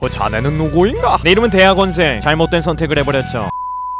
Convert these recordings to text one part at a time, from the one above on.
자네는 누구인가? 내 이름은 대학원생. 잘못된 선택을 해버렸죠.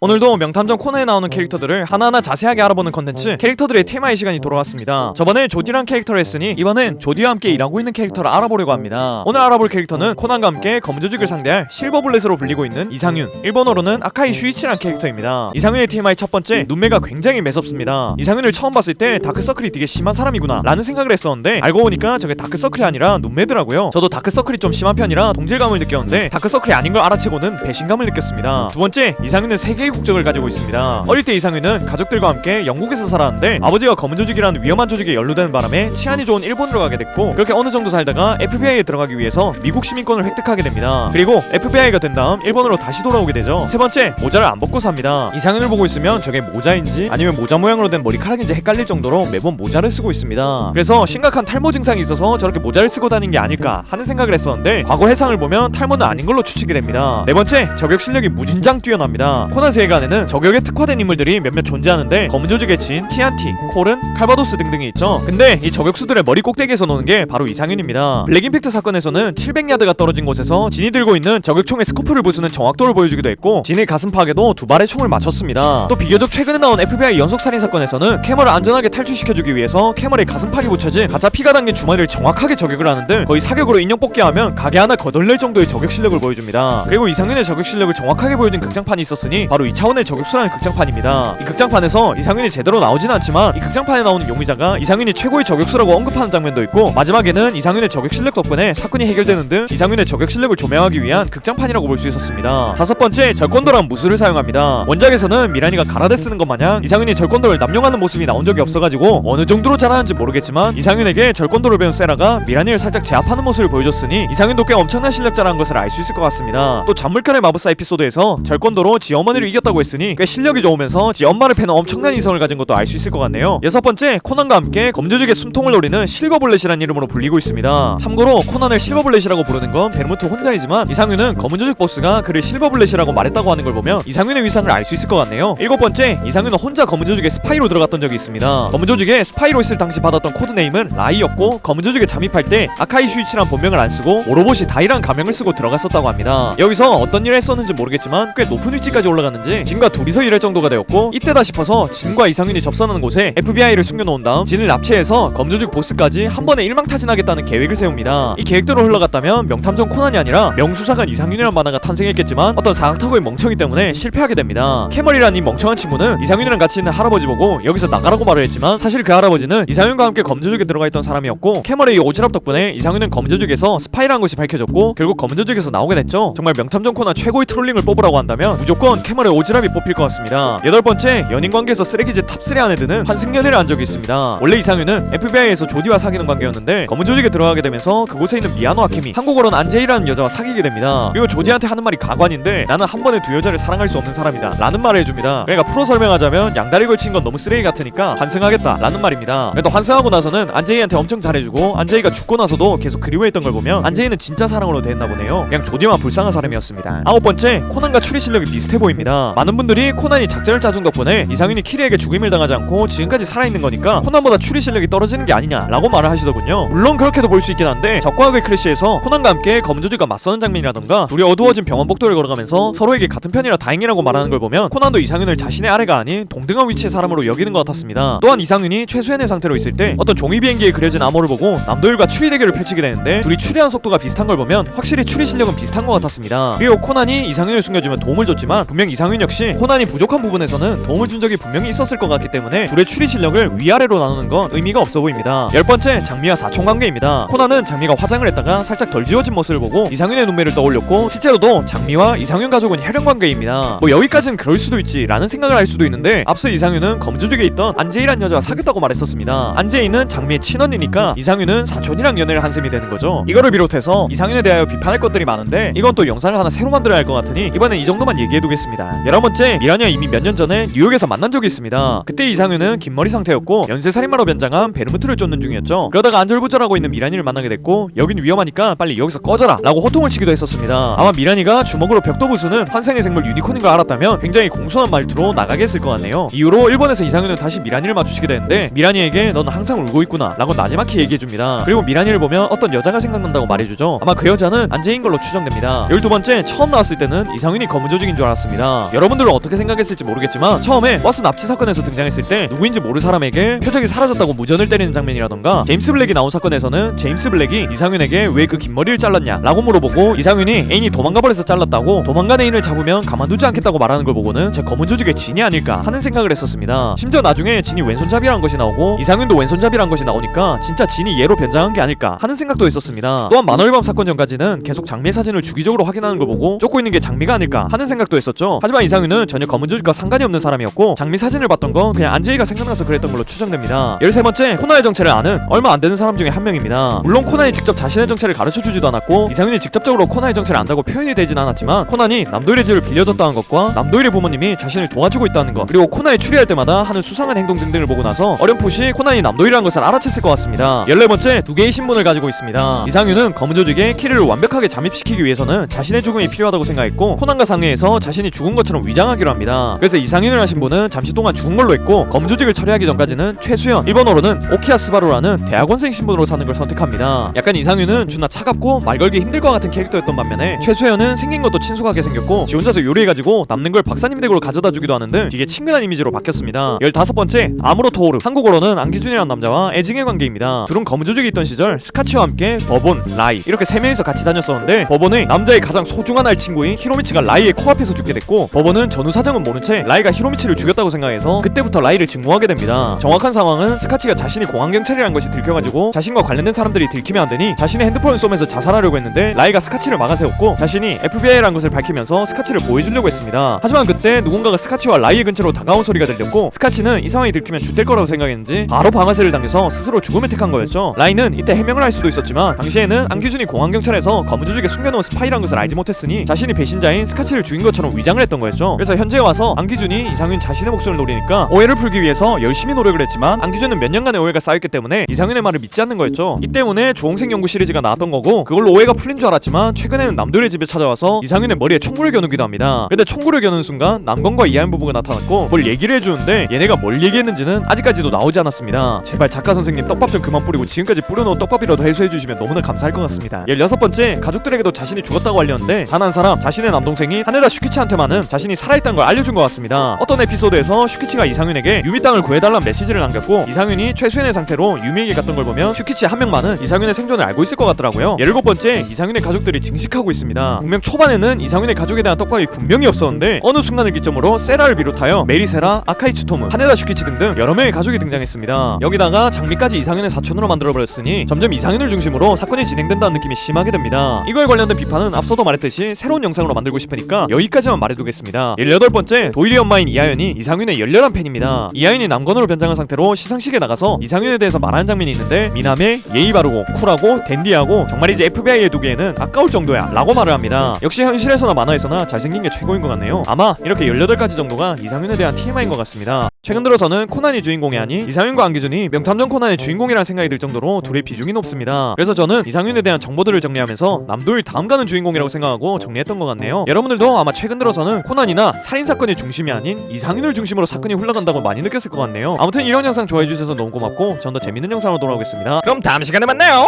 오늘도 명탐정 코난에 나오는 캐릭터들을 하나하나 자세하게 알아보는 컨텐츠 캐릭터들의 TMI 시간이 돌아왔습니다. 저번에 조디란 캐릭터를 했으니 이번엔 조디와 함께 일하고 있는 캐릭터를 알아보려고 합니다. 오늘 알아볼 캐릭터는 코난과 함께 검은 조직을 상대할 실버블렛으로 불리고 있는 이상윤, 일본어로는 아카이 슈이치란 캐릭터입니다. 이상윤의 TMI 첫 번째, 눈매가 굉장히 매섭습니다. 이상윤을 처음 봤을 때 다크서클이 되게 심한 사람이구나 라는 생각을 했었는데 알고 보니까 저게 다크서클이 아니라 눈매더라고요. 저도 다크서클이 좀 심한 편이라 동질감을 느꼈는데 다크서클이 아닌 걸 알아채고는 배신감을 느꼈습니다. 두 번째, 이상윤은 세계의 국적을 가지고 있습니다. 어릴 때 이상윤은 가족들과 함께 영국에서 살았는데 아버지가 검은 조직이라는 위험한 조직에 연루되는 바람에 치안이 좋은 일본으로 가게 됐고, 그렇게 어느 정도 살다가 FBI에 들어가기 위해서 미국 시민권을 획득하게 됩니다. 그리고 FBI가 된 다음 일본으로 다시 돌아오게 되죠. 세 번째, 모자를 안 벗고 삽니다. 이상윤을 보고 있으면 저게 모자인지 아니면 모자 모양으로 된 머리카락인지 헷갈릴 정도로 매번 모자를 쓰고 있습니다. 그래서 심각한 탈모 증상이 있어서 저렇게 모자를 쓰고 다니는 게 아닐까 하는 생각을 했었는데 과거 해상을 보면 탈모는 아닌 걸로 추측이 됩니다. 네 번째, 저격 실력이 무진장 뛰어납니다. 코난 세계관에는 저격에 특화된 인물들이 몇몇 존재하는데 검은 조직의 진, 티안티, 콜은, 칼바도스 등등이 있죠. 근데 이 저격수들의 머리 꼭대기에서 노는 게 바로 이상윤입니다. 블랙 임팩트 사건에서는 700야드가 떨어진 곳에서 진이 들고 있는 저격총의 스코프를 부수는 정확도를 보여주기도 했고, 진의 가슴팍에도 두 발의 총을 맞췄습니다. 또 비교적 최근에 나온 FBI 연속살인 사건에서는 캐머를 안전하게 탈출시켜주기 위해서 캐머의 가슴팍에 붙여진 가짜 피가 담긴 주머니를 정확하게 저격을 하는데 거의 사격으로 인형 뽑기하면 가게 하나 거덜낼 정도의 저격 실력을 보여줍니다. 그리고 이상윤의 저격 실력을 정확하게 보여준 극장판이 있었으니 바로 2차원의 저격수라는 극장판입니다. 이 극장판에서 이상윤이 제대로 나오진 않지만 이 극장판에 나오는 용의자가 이상윤이 최고의 저격수라고 언급하는 장면도 있고, 마지막에는 이상윤의 저격 실력 덕분에 사건이 해결되는 등 이상윤의 저격 실력을 조명하기 위한 극장판이라고 볼 수 있었습니다. 다섯 번째, 절권도란 무술을 사용합니다. 원작에서는 미란이가 가라데 쓰는 것 마냥 이상윤이 절권도를 남용하는 모습이 나온 적이 없어가지고 어느 정도로 잘하는지 모르겠지만 이상윤에게 절권도를 배운 세라가 미란이를 살짝 제압하는 모습을 보여줬으니 이상윤도 꽤 엄청난 실력자라는 것을 알 수 있을 것 같습니다. 또 잔물칼의 마법사 에피소드에서 절권도로 지 어머니를 이겼다고 했으니 꽤 실력이 좋으면서 지 엄마를 패는 엄청난 이성을 가진 것도 알 수 있을 것 같네요. 여섯 번째, 코난과 함께 검조직의 숨통을 노리는 실버블렛이라는 이름으로 불리고 있습니다. 참고로 코난을 실버블렛이라고 부르는 건 베르무트 혼자이지만 이상윤은 검은조직 보스가 그를 실버블렛이라고 말했다고 하는 걸 보면 이상윤의 위상을 알 수 있을 것 같네요. 일곱 번째, 이상윤은 혼자 검은조직의 스파이로 들어갔던 적이 있습니다. 검은조직에 스파이로 있을 당시 받았던 코드네임은 라이였고, 검은조직에 잠입할 때 아카이 슈이치란 본명을 안 쓰고 오로보시 다이란 가명을 쓰고 들어갔었다고 합니다. 여기서 어떤 일을 했었는지 모르겠지만 꽤 높은 위치까지 올라갔는지 진과 둘이서 일할 정도가 되었고, 이때다 싶어서 진과 이상윤이 접선하는 곳에 FBI를 숨겨놓은 다음 진을 납치해서 검조직 보스까지 한 번에 일망타진하겠다는 계획을 세웁니다. 이 계획대로 흘러갔다면 명탐정 코난이 아니라 명수사관 이상윤이란 만화가 탄생했겠지만 어떤 사각턱의 멍청이 때문에 실패하게 됩니다. 캐머리란 이 멍청한 친구는 이상윤이랑 같이 있는 할아버지 보고 여기서 나가라고 말을 했지만 사실 그 할아버지는 이상윤과 함께 검조직에 들어가 있던 사람이었고, 캐머리의 오지랖 덕분에 이상윤은 검조직에서 스파이라는 것이 밝혀졌고 결국 검조직에서 나오게 됐죠. 정말 명탐정 코난 최고의 트롤링을 뽑으라고 한다면 무조건 캐머리의 오지랖이 뽑힐 것 같습니다. 여덟 번째, 연인관계에서 쓰레기지 탑3 안에 드는 환승연애를 한 적이 있습니다. 원래 이상윤은 FBI에서 조디와 사귀는 관계였는데 검은 조직에 들어가게 되면서 그곳에 있는 미야노 아케미, 한국어로는 안제이라는 여자와 사귀게 됩니다. 그리고 조디한테 하는 말이 가관인데 나는 한 번에 두 여자를 사랑할 수 없는 사람이다 라는 말을 해줍니다. 그러니까 풀어 설명하자면 양다리 걸친 건 너무 쓰레기 같으니까 환승하겠다 라는 말입니다. 그래도 환승하고 나서는 안제이한테 엄청 잘해주고 안제이가 죽고 나서도 계속 그리워했던 걸 보면 안제이는 진짜 사랑으로 됐나 보네요. 그냥 조디만 불쌍한 사람이었습니다. 아홉 번째, 코난과 추리 실력이 비슷해 보입니다. 많은 분들이 코난이 작전을 짜준 덕분에 이상윤이 키리에게 죽임을 당하지 않고 지금까지 살아있는 거니까 코난보다 추리 실력이 떨어지는 게 아니냐 라고 말을 하시더군요. 물론 그렇게도 볼 수 있긴 한데 적과 극의 클래시에서 코난과 함께 검은 조직과 맞서는 장면이라던가 둘이 어두워진 병원 복도를 걸어가면서 서로에게 같은 편이라 다행이라고 말하는 걸 보면 코난도 이상윤을 자신의 아래가 아닌 동등한 위치의 사람으로 여기는 것 같았습니다. 또한 이상윤이 최수연의 상태로 있을 때 어떤 종이 비행기에 그려진 암호를 보고 남도일과 추리 대결을 펼치게 되는데 둘이 추리한 속도가 비슷한 걸 보면 확실히 추리 실력은 비슷한 것 같았습니다. 그리고 코난이 이상윤을 숨겨주면 도움을 줬지만 분명 이상윤 역시 코난이 부족한 부분에서는 도움을 준 적이 분명히 있었을 것 같기 때문에 둘의 추리 실력을 위아래로 나누는 건 의미가 없어 보입니다. 열 번째, 장미와 사촌 관계입니다. 코난은 장미가 화장을 했다가 살짝 덜 지워진 모습을 보고 이상윤의 눈매를 떠올렸고, 실제로도 장미와 이상윤 가족은 혈연 관계입니다. 뭐 여기까지는 그럴 수도 있지 라는 생각을 할 수도 있는데 앞서 이상윤은 검조직에 있던 안제이란 여자와 사귀었다고 말했었습니다. 안제이는 장미의 친언니니까 이상윤은 사촌이랑 연애를 한 셈이 되는 거죠. 이거를 비롯해서 이상윤에 대하여 비판할 것들이 많은데 이건 또 영상을 하나 새로 만들어야 할 것 같으니 이번엔 이 정도만 얘기해두겠습니다. 11번째, 미란이와 이미 몇 년 전에 뉴욕에서 만난 적이 있습니다. 그때 이상윤은 긴 머리 상태였고 연쇄살인마로 변장한 베르무트를 쫓는 중이었죠. 그러다가 안절부절하고 있는 미란이를 만나게 됐고 여긴 위험하니까 빨리 여기서 꺼져라 라고 호통을 치기도 했었습니다. 아마 미란이가 주먹으로 벽도 부수는 환생의 생물 유니콘인 걸 알았다면 굉장히 공손한 말투로 나가게 했을 것 같네요. 이후로 일본에서 이상윤은 다시 미란이를 마주치게 되는데 미란이에게 넌 항상 울고 있구나 라고 나지막히 얘기해줍니다. 그리고 미란이를 보면 어떤 여자가 생각난다고 말해주죠. 아마 그 여자는 안재인 걸로 추정됩니다. 12번째, 처음 나왔을 때는 이상윤이 검은 조직인 줄 알았습니다. 여러분들은 어떻게 생각했을지 모르겠지만 처음에 버스 납치 사건에서 등장했을 때 누구인지 모를 사람에게 표적이 사라졌다고 무전을 때리는 장면이라던가 제임스 블랙이 나온 사건에서는 제임스 블랙이 이상윤에게 왜 그 긴 머리를 잘랐냐 라고 물어보고 이상윤이 애인이 도망가버려서 잘랐다고 도망간 애인을 잡으면 가만두지 않겠다고 말하는 걸 보고는 제 검은 조직의 진이 아닐까 하는 생각을 했었습니다. 심지어 나중에 진이 왼손잡이라는 것이 나오고 이상윤도 왼손잡이라는 것이 나오니까 진짜 진이 얘로 변장한 게 아닐까 하는 생각도 했었습니다. 또한 만월밤 사건 전까지는 계속 장미의 사진을 주기적으로 확인하는 걸 보고 쫓고 있는 게 장미가 아닐까 하는 생각도 했었죠. 하지만 이상윤은 전혀 검은 조직과 상관이 없는 사람이었고 장미 사진을 봤던 건 그냥 안재희가 생각나서 그랬던 걸로 추정됩니다. 13번째, 코나의 정체를 아는 얼마 안 되는 사람 중에 한 명입니다. 물론 코난이 직접 자신의 정체를 가르쳐주지도 않았고 이상윤이 직접적으로 코난의 정체를 안다고 표현이 되진 않았지만 코난이 남도일의 집을 빌려줬다는 것과 남도일의 부모님이 자신을 도와주고 있다는 것 그리고 코난이 추리할 때마다 하는 수상한 행동 등등을 보고 나서 어렴풋이 코난이 남도일이라는 것을 알아챘을 것 같습니다. 14번째, 두 개의 신분을 가지고 있습니다. 이상윤은 검은 조직에 키리를 완벽하게 잠입시키기 위해서는 자신의 죽음이 필요하다고 생각했고 코난과 상의해서 자신이 죽은 것처럼 위장하기로 합니다. 그래서 이상윤이라는 신분은 잠시 동안 죽은 걸로 했고 검은 조직을 처리하기 전까지는 최수연, 일본어로는 오키야 스바루라는 대학원생 신분으로 사는 걸 선택합니다. 약간 이상윤은 존나 차갑고 말 걸기 힘들 것 같은 캐릭터였던 반면에 최수연은 생긴 것도 친숙하게 생겼고 지 혼자서 요리해가지고 남는 걸 박사님 댁으로 가져다 주기도 하는 등 되게 친근한 이미지로 바뀌었습니다. 15번째, 아무로 토오르, 한국어로는 안기준이라는 남자와 애증의 관계입니다. 둘은 검은 조직에 있던 시절 스카치와 함께 버본, 라이 이렇게 3명이서 같이 다녔었는데 버본의 남자의 가장 소중한 알 친구인 히로미치가 라이의 코앞에서 죽게 됐고 버본은 전후 사정은 모른 채 라이가 히로미치를 죽였다고 생각해서 그때부터 라이를 증오하게 됩니다. 정확한 상황은 스카치가 자신이 공항경찰이라는 것이 들켜가지고 자신과 관련된 사람들이 들키면 안되니 자신의 핸드폰을 쏘면서 자살하려고 했는데 라이가 스카치를 막아세웠고 자신이 FBI라는 것을 밝히면서 스카치를 보호해주려고 했습니다. 하지만 그때 누군가가 스카치와 라이의 근처로 다가온 소리가 들렸고 스카치는 이 상황이 들키면 죽될 거라고 생각했는지 바로 방아쇠를 당겨서 스스로 죽음을 택한 거였죠. 라이는 이때 해명을 할 수도 있었지만 당시에는 안기준이 공항경찰에서 검은 조직에 숨겨놓은 스파이라는 것을 알지 못했으니 자신이 배신자인 스카치를 죽인 것처럼 위장을 했던 거였죠. 그래서 현재에 와서 안기준이 이상윤 자신의 목숨을 노리니까 오해를 풀기 위해서 열심히 노력을 했지만 안기준은 몇 년간의 오해가 쌓였기 때문에 이상윤의 말을 믿지 않는 거였죠. 이 때문에 조홍생 연구 시리즈가 나왔던 거고 그걸로 오해가 풀린 줄 알았지만 최근에는 남도일의 집에 찾아와서 이상윤의 머리에 총구를 겨누기도 합니다. 근데 총구를 겨누는 순간 남건과 이하연 부부가 나타났고 뭘 얘기를 해주는데 얘네가 뭘 얘기했는지는 아직까지도 나오지 않았습니다. 제발 작가 선생님 떡밥 좀 그만 뿌리고 지금까지 뿌려놓은 떡밥이라도 해소해주시면 너무나 감사할 것 같습니다. 16번째, 가족들에게도 자신이 죽었다고 알렸는데 단 한 사람, 자신의 남동생이 하네다 슈키치한테만은 자신이 살아있다는 걸 알려준 것 같습니다. 어떤 에피소드에서 슈키치가 이상윤에게 유미 땅을 구해달라는 메시지를 남겼고 이상윤이 최수연의 상태로 유미에게 갔던 걸 보면 슈키치 한 명만은 이상윤의 생존을 알고 있을 것 같더라고요. 17번째, 이상윤의 가족들이 증식하고 있습니다. 분명 초반에는 이상윤의 가족에 대한 떡밥이 분명히 없었는데 어느 순간을 기점으로 세라를 비롯하여 메리세라, 아카이츠토무, 하네다 슈키치 등등 여러 명의 가족이 등장했습니다. 여기다가 장미까지 이상윤의 사촌으로 만들어버렸으니 점점 이상윤을 중심으로 사건이 진행된다는 느낌이 심하게 됩니다. 이거에 관련된 비판은 앞서도 말했듯이 새로운 영상으로 만들고 싶으니까 여기까지만 말해두겠습니다. 18번째, 도일이 엄마인 이하연이 이상윤의 열렬한 팬입니다. 이하연이 남건으로 변장한 상태로 시상식에 나가서 이상윤에 대해서 말하는 장면이 있는데 미남에 예의 바르고 쿨하고 댄디하고 정말이지 FBI에 두기에는 아까울 정도야 라고 말을 합니다. 역시 현실에서나 만화에서나 잘생긴 게 최고인 것 같네요. 아마 이렇게 18가지 정도가 이상윤에 대한 TMI인 것 같습니다. 최근 들어서는 코난이 주인공이 아닌 이상윤과 안기준이 명탐정 코난의 주인공이라는 생각이 들 정도로 둘의 비중이 높습니다. 그래서 저는 이상윤에 대한 정보들을 정리하면서 남도일 다음 가는 주인공이라고 생각하고 정리했던 것 같네요. 여러분들도 아마 최근 들어서는 코난이나 살인사건이 중심이 아닌 이상윤을 중심으로 사건이 흘러간다고 많이 느꼈을 것 같네요. 아무튼 이런 영상 좋아해주셔서 너무 고맙고 전 더 재밌는 영상으로 돌아오겠습니다. 그럼 다음 시간에 만나요.